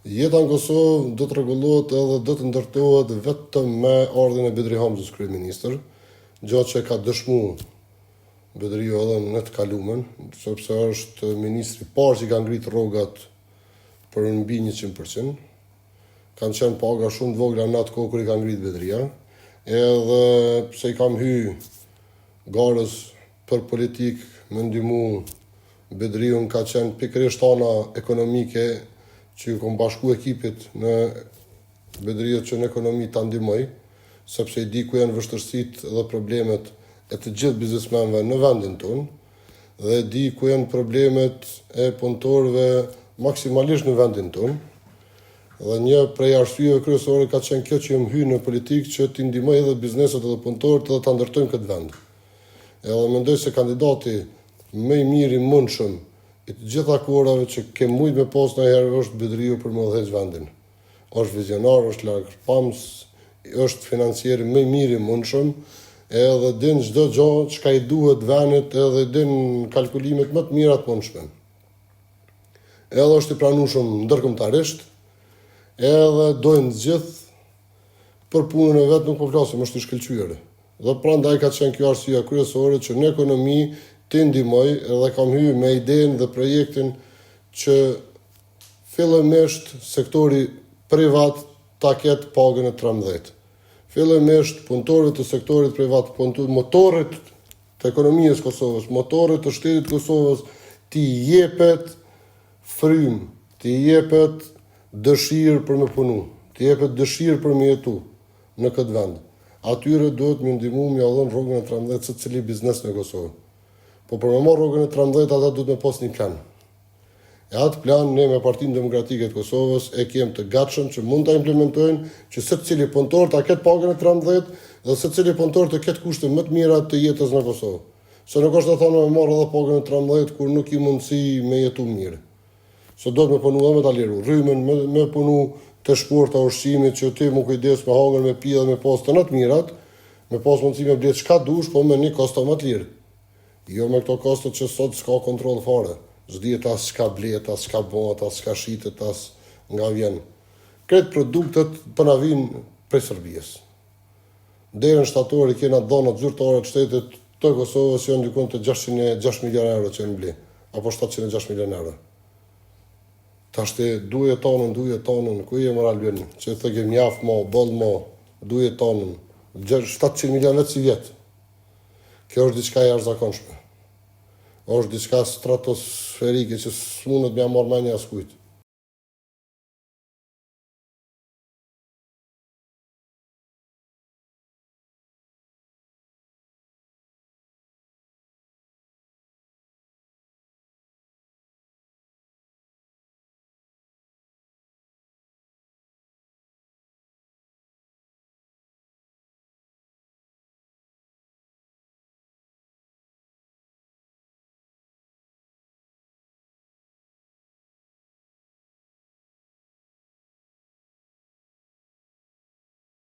Jeta në Kosovë do të rregullohet edhe do të ndërtohet vetëm me ardhin e Bedri Hamzës kryeministër, gjë që ka dëshmuar Bedriu edhe në të kalumen, sepse është ministri parë që ka ngritë rrogat për mbi 100%. Kanë qenë paga shumë të vogla në atë kohë kur i ka ngritë Bedria, edhe pse i kam hyrë garës për politikë me ndihmu Bedriun ka qenë pikërisht ana ekonomike që ju kom bashku ekipit në Bedria që në ekonomi ta ndihmoj, sepse i di ku janë vështirësitë dhe problemet e të gjithë biznesmenëve në vendin tonë dhe di ku janë problemet e punëtorëve maksimalisht në vendin tonë. Dhe një prej arsyeve kryesore ka qenë kjo që jam hyrë në politikë që t'i ndihmoj edhe bizneset edhe punëtorët edhe ta ndërtojmë këtë vend. Edhe mendoj se kandidati më i miri mundshëm i të gjitha kohërave që ke mujt me pas ndonjëherë është Bedriu për me udhëheq vendin. Është vizionar, është largpams, është financieri më i miri mundshëm, edhe din çdo gjë çka i duhet vendit, edhe din kalkulimet më të mira të mundshme. Edhe është i pranueshëm ndërkombëtarisht, edhe dojnë gjithë për punën e vet, nuk po flasim, është i shkëlqyer. Dhe prandaj ka qenë kjo arsyeja kryesore që në ekonomi të ndihmoj edhe kam hyrë me idenë dhe projektin që fillimisht sektori privat ta ketë pagën e 13. Fillimisht punëtorët të sektorit privat, motorit të ekonomisë Kosovës, motorit të shtetit Kosovës, t'i jepet frym, t'i jepet dëshirë për me punu, t'i jepet dëshirë për me jetu në këtë vend. Atyre duhet me ndihmu me dhënë rrogën e 13 se cili biznes në Kosovë. Po për me marrë rrogën e 13, ata duhet me pas një plan. E atë plan, ne me Partinë Demokratike të Kosovës e kem të gatshëm që mund të implementojnë që secili punëtor ta ketë pagën e 13 dhe secili punëtor të ketë kushte më të mira të jetës në Kosovë. Se nuk është të thonë me marrë edhe pagën e 13 kur nuk i mundësi me jetu mirë. Se do të me punu dhe me ta liru rrymen, me punu të shpurta ushqimit që ti më kujdes me hangër, me pi dhe me pas të në të mirat, me pas mundësi me bletë çka dush, po me një kosto më të lirë. Jo me këto kosto që sot s'ka kontrol fare. S'dihet as s'ka blet, as s'ka bot, as s'ka shitet, as nga vjen. Këtë produktet për na vinë prej Serbisë. Deri në shtator i kena dhonat zyrtare të shtetit të Kosovës janë diku te 606 milionë euro që janë ble, apo 706 milionë euro. Tashti duhet tonën, ku je moral bën? Që thëgjë mjaft mo, boll mo, duhet tonën. 700 milionë vetë si vjet. Kjo është diçka e jashtëzakonshme. Është diçka stratosferike që s'mundet me marrë mendje askujt.